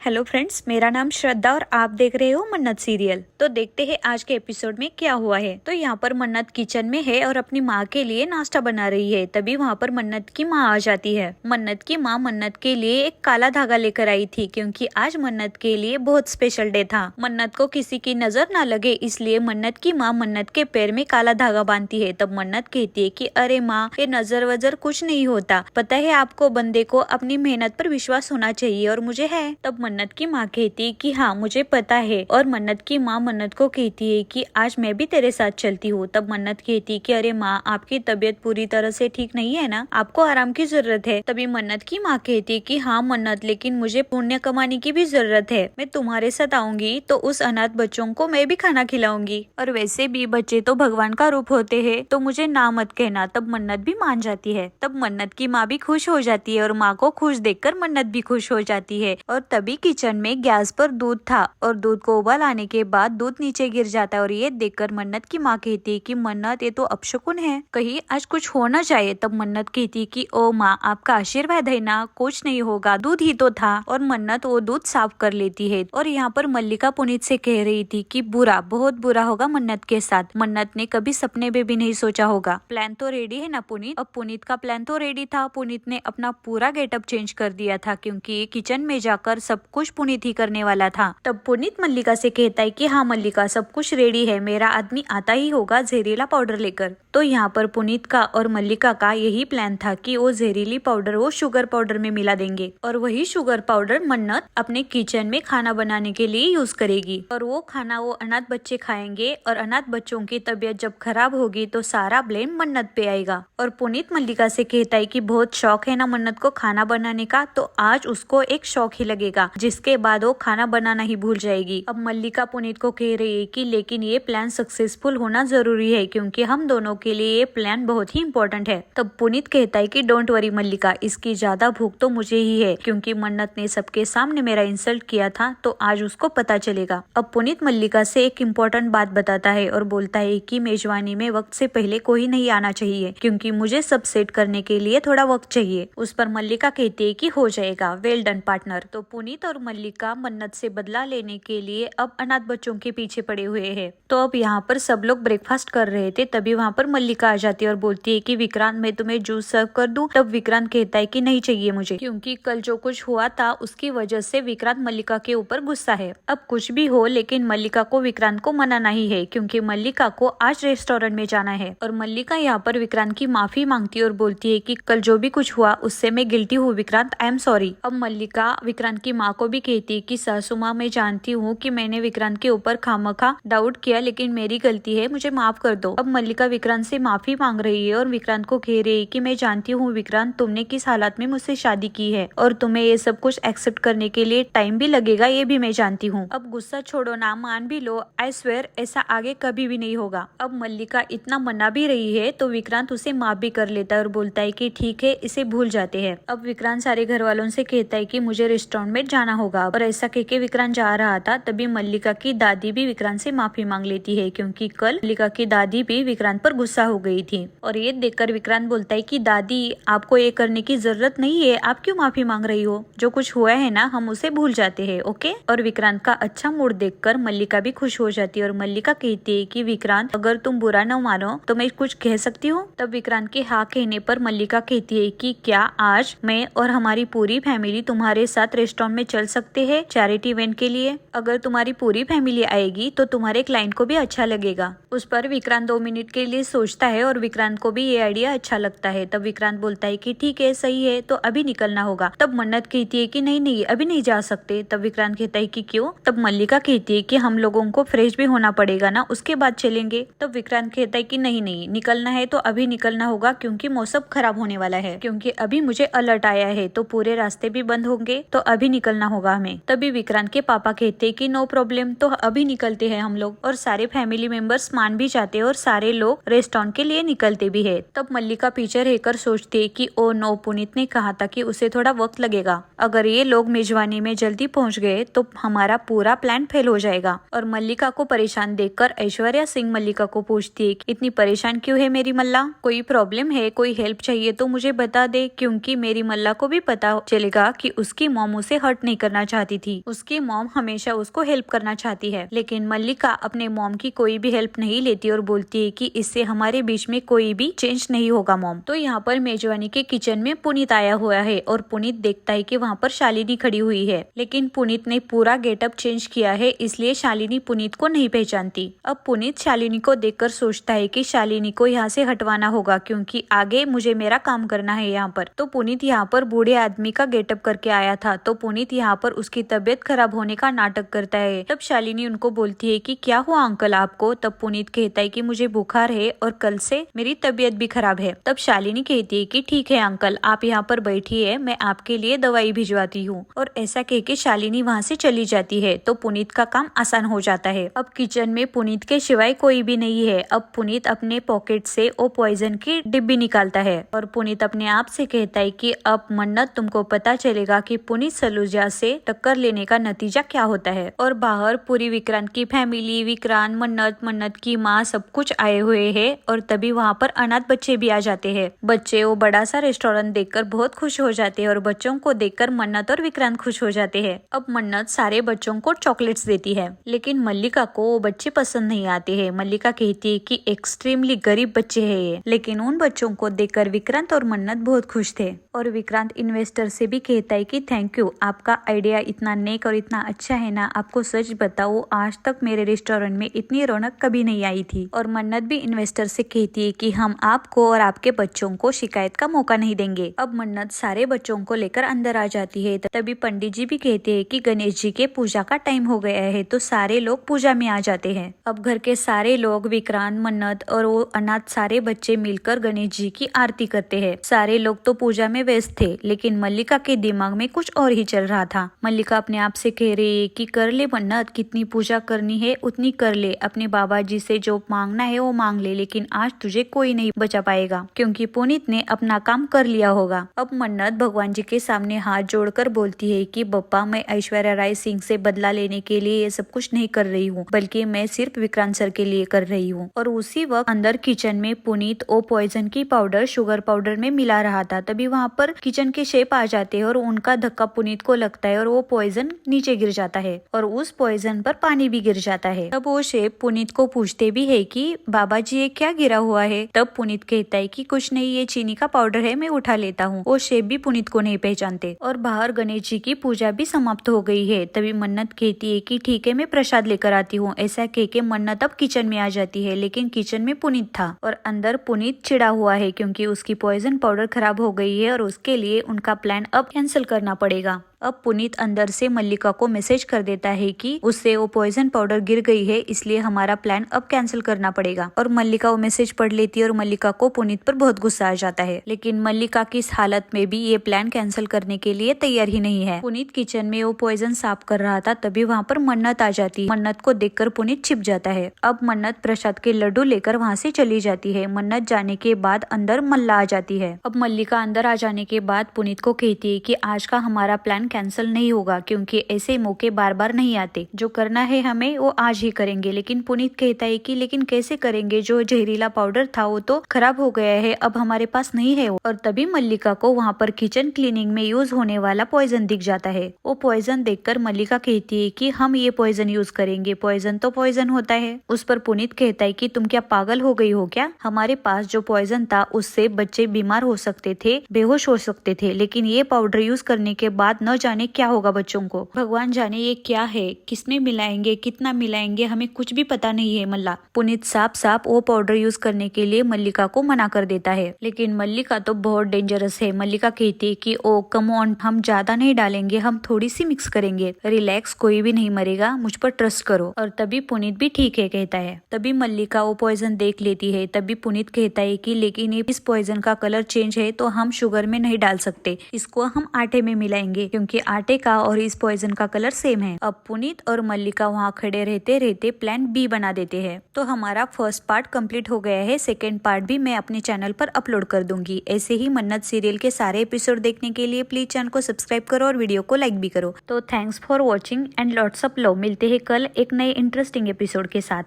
Hello friends, मेरा नाम श्रद्धा और आप देख रहे हो मन्नत सीरियल। तो देखते हैं आज के एपिसोड में क्या हुआ है। तो यहाँ पर मन्नत किचन में है और अपनी माँ के लिए नाश्ता बना रही है। तभी वहाँ पर मन्नत की माँ आ जाती है। मन्नत की माँ मन्नत के लिए एक काला धागा लेकर आई थी क्योंकि आज मन्नत के लिए बहुत स्पेशल डे था। मन्नत को किसी की नजर ना लगे इसलिए मन्नत की माँ मन्नत के पैर में काला धागा बांधती है। तब मन्नत कहती है कि अरे माँ, ये नजर वजर कुछ नहीं होता, पता है आपको बंदे को अपनी मेहनत पर विश्वास होना चाहिए और मुझे है। तब मन्नत की माँ कहती है कि हाँ मुझे पता है। और मन्नत की माँ मन्नत को कहती है कि आज मैं भी तेरे साथ चलती हूँ। तब मन्नत कहती है कि अरे माँ, आपकी तबीयत पूरी तरह से ठीक नहीं है ना, आपको आराम की जरूरत है। तभी मन्नत की माँ कहती है कि हाँ मन्नत, लेकिन मुझे पुण्य कमाने की भी जरूरत है। मैं तुम्हारे साथ आऊंगी तो उस अनाथ बच्चों को मैं भी खाना खिलाऊंगी, और वैसे भी बच्चे तो भगवान का रूप होते हैं, तो मुझे ना मत कहना। तब मन्नत भी मान जाती है। तब मन्नत की माँ भी खुश हो जाती है और माँ को खुश देखकर मन्नत भी खुश हो जाती है। और तभी किचन में गैस पर दूध था और दूध को उबाल आने के बाद दूध नीचे गिर जाता है। और ये देखकर मन्नत की माँ कहती है कि मन्नत, ये तो अपशकुन है, कहीं आज कुछ होना चाहिए। तब मन्नत कहती है कि ओ माँ, आपका आशीर्वाद है ना, कुछ नहीं होगा, दूध ही तो था। और मन्नत वो दूध साफ कर लेती है। और यहाँ पर मल्लिका पुनीत से कह रही थी कि बुरा, बहुत बुरा होगा मन्नत के साथ। मन्नत ने कभी सपने में भी नहीं सोचा होगा। प्लान तो रेडी है ना पुनीत? अब पुनीत का प्लान तो रेडी था। पुनीत ने अपना पूरा गेटअप चेंज कर दिया था क्योंकि किचन में जाकर सब कुछ पुनीत ही करने वाला था। तब पुनीत मल्लिका से कहता है कि हाँ मल्लिका, सब कुछ रेडी है, मेरा आदमी आता ही होगा जहरीला पाउडर लेकर। तो यहाँ पर पुनीत का और मल्लिका का यही प्लान था कि वो जहरीली पाउडर वो शुगर पाउडर में मिला देंगे और वही शुगर पाउडर मन्नत अपने किचन में खाना बनाने के लिए यूज करेगी। और वो खाना वो अनाथ बच्चे खाएंगे और अनाथ बच्चों की तबीयत जब खराब होगी तो सारा ब्लेम मन्नत पे आएगा। और पुनीत मल्लिका से कहता है कि बहुत शौक है ना मन्नत को खाना बनाने का, तो आज उसको एक शौक ही लगेगा जिसके बाद वो खाना बनाना ही भूल जाएगी। अब मल्लिका पुनीत को कह रही है कि लेकिन ये प्लान सक्सेसफुल होना जरूरी है क्योंकि हम दोनों के लिए ये प्लान बहुत ही इम्पोर्टेंट है। तब पुनीत कहता है कि डोंट वरी मल्लिका, इसकी ज्यादा भूख तो मुझे ही है क्योंकि मन्नत ने सबके सामने मेरा इंसल्ट किया था, तो आज उसको पता चलेगा। अब पुनीत मल्लिका से एक इम्पोर्टेंट बात बताता है और बोलता है कि मेजबानी में वक्त से पहले कोई नहीं आना चाहिए क्योंकि मुझे सब सेट करने के लिए थोड़ा वक्त चाहिए। उस पर मल्लिका कहती है कि हो जाएगा, वेल डन पार्टनर। तो पुनीत और मल्लिका मन्नत से बदला लेने के लिए अब अनाथ बच्चों के पीछे पड़े हुए हैं। तो अब यहाँ पर सब लोग ब्रेकफास्ट कर रहे थे। तभी वहाँ पर मल्लिका आ जाती है और बोलती है कि विक्रांत, मैं तुम्हें जूस सर्व कर दूं? तब विक्रांत कहता है कि नहीं चाहिए मुझे, क्योंकि कल जो कुछ हुआ था उसकी वजह से विक्रांत मल्लिका के ऊपर गुस्सा है। अब कुछ भी हो लेकिन मल्लिका को विक्रांत को मनाना ही है क्योंकि मल्लिका को आज रेस्टोरेंट में जाना है। और मल्लिका यहाँ पर विक्रांत की माफी मांगती है और बोलती है कि कल जो भी कुछ हुआ उससे मैं गिल्टी हूँ विक्रांत, आई एम सॉरी। अब मल्लिका विक्रांत की माँ को भी कहती है कि सासू माँ, मैं जानती हूँ कि मैंने विक्रांत के ऊपर खामखा डाउट किया, लेकिन मेरी गलती है, मुझे माफ कर दो। अब मल्लिका विक्रांत से माफी मांग रही है और विक्रांत को कह रही है कि मैं जानती हूँ विक्रांत, तुमने किस हालात में मुझसे शादी की है और तुम्हें ये सब कुछ एक्सेप्ट करने के लिए टाइम भी लगेगा, ये भी मैं जानती हूँ। अब गुस्सा छोड़ो ना, मान भी लो, आई स्वेयर ऐसा आगे कभी भी नहीं होगा। अब मल्लिका इतना मना भी रही है तो विक्रांत उसे माफ भी कर लेता है और बोलता है कि ठीक है, इसे भूल जाते हैं। अब विक्रांत सारे घर वालों से कहता है कि मुझे रेस्टोरेंट में जाना होगा और ऐसा कहके विक्रांत जा रहा था। तभी मल्लिका की दादी भी विक्रांत से माफी मांग लेती है क्योंकि कल मल्लिका की दादी भी विक्रांत पर गुस्सा हो गई थी। और ये देखकर विक्रांत बोलता है कि दादी, आपको ये करने की जरूरत नहीं है, आप क्यों माफी मांग रही हो? जो कुछ हुआ है ना, हम उसे भूल जाते हैं, ओके? और विक्रांत का अच्छा मूड देखकर मल्लिका भी खुश हो जाती है और मल्लिका कहती है कि विक्रांत, अगर तुम बुरा न मानो तो मैं कुछ कह सकती हूँ? तब विक्रांत के हाँ कहने पर मल्लिका कहती है कि क्या आज मैं और हमारी पूरी फैमिली तुम्हारे साथ रेस्टोरेंट में चल सकते हैं चैरिटी इवेंट के लिए? अगर तुम्हारी पूरी फैमिली आएगी तो तुम्हारे क्लाइंट को भी अच्छा लगेगा। उस पर विक्रांत 2 मिनट के लिए सोचता है और विक्रांत को भी ये आइडिया अच्छा लगता है। तब विक्रांत बोलता है कि ठीक है, सही है, तो अभी निकलना होगा। तब मन्नत कहती है कि नहीं नहीं, अभी नहीं जा सकते। तब विक्रांत कहता है कि क्यों? तब मल्लिका कहती है कि हम लोगों को फ्रेश भी होना पड़ेगा ना, उसके बाद चलेंगे। तब विक्रांत कहता है कि नहीं नहीं, निकलना है तो अभी निकलना होगा क्योंकि मौसम खराब होने वाला है, क्योंकि अभी मुझे अलर्ट आया है तो पूरे रास्ते भी बंद होंगे, तो अभी निकलना होगा हमें। तभी विक्रांत के पापा कहते हैं कि नो प्रॉब्लम, तो अभी निकलते हैं हम लोग। और सारे फैमिली मेंबर्स मान भी जाते हैं और सारे लोग रेस्टोरेंट के लिए निकलते भी है। तब मल्लिका पीछे रहकर सोचती है कि ओ नो, पुनीत ने कहा था कि उसे थोड़ा वक्त लगेगा, अगर ये लोग मेजबानी में जल्दी पहुंच गए तो हमारा पूरा प्लान फेल हो जाएगा। और मल्लिका को परेशान देखकर ऐश्वर्या सिंह मल्लिका को पूछती है, इतनी परेशान क्यों है मेरी मल्ला? कोई प्रॉब्लम है, कोई हेल्प चाहिए तो मुझे बता दे, क्योंकि मेरी मल्ला को भी पता चलेगा कि उसकी मॉम उसे हर्ट नहीं करना चाहती थी। उसकी मॉम हमेशा उसको हेल्प करना चाहती है, लेकिन मल्लिका अपने मॉम की कोई भी हेल्प नहीं लेती और बोलती है कि इससे हमारे बीच में कोई भी चेंज नहीं होगा मॉम। तो यहाँ पर मेजवानी के किचन में पुनीत आया हुआ है और पुनीत देखता है कि वहाँ पर शालिनी खड़ी हुई है, लेकिन पुनीत ने पूरा गेटअप चेंज किया है, इसलिए शालिनी पुनीत को नहीं पहचानती। अब पुनीत शालिनी को देखकर सोचता है कि शालिनी को यहाँ से हटवाना होगा, क्योंकि आगे मुझे मेरा काम करना है यहाँ पर। तो पुनीत यहाँ पर बूढ़े आदमी का गेटअप करके आया था, तो पुनीत यहाँ पर उसकी तबीयत खराब होने का नाटक करता है। तब शालिनी उनको बोलती है कि क्या हुआ अंकल आपको? तब पुनीत कहता है कि मुझे बुखार है और कल से मेरी तबीयत भी खराब है। तब शालिनी कहती है कि ठीक है अंकल, आप यहाँ पर बैठिए, मैं आपके लिए दवाई भिजवाती हूँ। और ऐसा कह के शालिनी वहाँ से चली जाती है। तो पुनीत का काम आसान हो जाता है। अब किचन में पुनीत के सिवाय कोई भी नहीं है। अब पुनीत अपने पॉकेट से वो पॉइजन की डिब्बी निकालता है और पुनीत अपने आप से कहता है कि अब मन्नत तुमको पता चलेगा कि पुनीत सलूजा से टक्कर लेने का नतीजा क्या होता है। और बाहर पूरी विक्रांत की फैमिली, विक्रांत, मन्नत की माँ सब कुछ आए हुए है। और तभी वहाँ पर अनाथ बच्चे भी आ जाते हैं। बच्चे वो बड़ा सा रेस्टोरेंट देखकर बहुत खुश हो जाते हैं और बच्चों को देखकर मन्नत और विक्रांत खुश हो जाते हैं। अब मन्नत सारे बच्चों को चॉकलेट्स देती है, लेकिन मल्लिका को वो बच्चे पसंद नहीं आते हैं। मल्लिका कहती है कि एक्सट्रीमली गरीब बच्चे हैं ये, लेकिन उन बच्चों को देखकर विक्रांत और मन्नत बहुत खुश थे। और विक्रांत इन्वेस्टर से भी कहता है कि थैंक यू, आपका आइडिया इतना नेक और इतना अच्छा है ना। आपको सच बताओ, आज तक मेरे रेस्टोरेंट में इतनी रौनक कभी नहीं आई थी। और मन्नत भी इन्वेस्टर से कहती है कि हम आपको और आपके बच्चों को शिकायत का मौका नहीं देंगे। अब मन्नत सारे बच्चों को लेकर अंदर आ जाती है। तभी पंडित जी भी कहते हैं कि गणेश जी के पूजा का टाइम हो गया है, तो सारे लोग पूजा में आ जाते हैं। अब घर के सारे लोग, विक्रांत, मन्नत और वो अनाथ सारे बच्चे मिलकर गणेश जी की आरती करते हैं। सारे लोग तो पूजा में व्यस्त थे, लेकिन मल्लिका के दिमाग में कुछ और ही चल रहा था। मल्लिका अपने आप से कह रही है कि कर ले मन्नत, कितनी पूजा करनी है उतनी कर ले, अपने बाबा जी से जो मांगना है वो मांग ले, लेकिन आज तुझे कोई नहीं बचा पाएगा, क्योंकि पुनीत ने अपना काम कर लिया होगा। अब मन्नत भगवान जी के सामने हाथ जोड़कर बोलती है कि बप्पा, मैं ऐश्वर्या राय सिंह से बदला लेने के लिए ये सब कुछ नहीं कर रही हूँ, बल्कि मैं सिर्फ विक्रांत सर के लिए कर रही हूँ। और उसी वक्त अंदर किचन में पुनीत ओ पॉइजन की पाउडर शुगर पाउडर में मिला रहा था। तभी वहाँ पर किचन के शेफ आ जाते हैं और उनका धक्का पुनीत को लगता है और वो पॉइजन नीचे गिर जाता है और उस पॉइजन पर पानी भी गिर जाता है। तब वो शेफ पुनीत को पूछते भी है कि बाबा जी ये क्या गिरा हुआ है? तब पुनीत कहता है कि कुछ नहीं, ये चीनी का पाउडर है, मैं उठा लेता हूँ। वो शेफ भी पुनीत को नहीं पहचानते। और बाहर गणेश जी की पूजा भी समाप्त हो गई है। तभी मन्नत कहती है कि ठीक है, मैं प्रसाद लेकर आती हूँ। ऐसा कह के मन्नत अब किचन में आ जाती है, लेकिन किचन में पुनीत था और अंदर पुनीत चिड़ा हुआ है, क्योंकि उसकी पॉइजन पाउडर खराब हो गई है और उसके लिए उनका प्लान अब कैंसिल करना पड़ेगा। अब पुनीत अंदर से मल्लिका को मैसेज कर देता है कि उससे वो पॉइजन पाउडर गिर गई है, इसलिए हमारा प्लान अब कैंसिल करना पड़ेगा। और मल्लिका वो मैसेज पढ़ लेती है और मल्लिका को पुनीत पर बहुत गुस्सा आ जाता है, लेकिन मल्लिका की इस हालत में भी ये प्लान कैंसिल करने के लिए तैयार ही नहीं है। पुनीत किचन में वो पॉइजन साफ कर रहा था, तभी वहाँ पर मन्नत आ जाती है। मन्नत को देखकर पुनीत छिप जाता है। अब मन्नत प्रसाद के लड्डू लेकर वहाँ से चली जाती है। मन्नत जाने के बाद अंदर मल्ला आ जाती है। अब मल्लिका अंदर आ जाने के बाद पुनीत को कहती है कि आज का हमारा प्लान कैंसिल नहीं होगा, क्योंकि ऐसे मौके बार बार नहीं आते। जो करना है हमें वो आज ही करेंगे। लेकिन पुनीत कहता है कि लेकिन कैसे करेंगे, जो जहरीला पाउडर था वो तो खराब हो गया है, अब हमारे पास नहीं है। और तभी मल्लिका को वहाँ पर किचन क्लीनिंग में यूज होने वाला पॉइजन दिख जाता है। वो पॉइजन देखकर मल्लिका कहती है कि हम ये पॉइजन यूज करेंगे, पॉइजन तो पॉइजन होता है। उस पर पुनीत कहता है कि तुम क्या पागल हो गई हो क्या? हमारे पास जो पॉइजन था उससे बच्चे बीमार हो सकते थे, बेहोश हो सकते थे, लेकिन ये पाउडर यूज करने के बाद न जाने क्या होगा बच्चों को। भगवान जाने ये क्या है, किसमें मिलाएंगे, कितना मिलाएंगे, हमें कुछ भी पता नहीं है मल्ला। पुनीत साफ साफ वो पाउडर यूज करने के लिए मल्लिका को मना कर देता है, लेकिन मल्लिका तो बहुत डेंजरस है। मल्लिका कहती है कि ओ कम ऑन, हम ज्यादा नहीं डालेंगे, हम थोड़ी सी मिक्स करेंगे, रिलैक्स, कोई भी नहीं मरेगा, मुझ पर ट्रस्ट करो। और तभी पुनीत भी ठीक है कहता है। तभी मल्लिका वो पॉइजन देख लेती है। तभी पुनीत कहता है कि लेकिन इस पॉइजन का कलर चेंज है, तो हम शुगर में नहीं डाल सकते, इसको हम आटे में मिलाएंगे, क्योंकि आटे का और इस पॉइजन का कलर सेम है। अब पुनीत और मल्लिका वहाँ खड़े रहते रहते प्लान बी बना देते हैं। तो हमारा फर्स्ट पार्ट कंप्लीट हो गया है। सेकेंड पार्ट भी मैं अपने चैनल पर अपलोड कर दूंगी। ऐसे ही मन्नत सीरियल के सारे एपिसोड देखने के लिए प्लीज चैनल को सब्सक्राइब करो और वीडियो को लाइक भी करो। तो thanks for watching and lots of love. मिलते हैं कल एक नए इंटरेस्टिंग एपिसोड के साथ।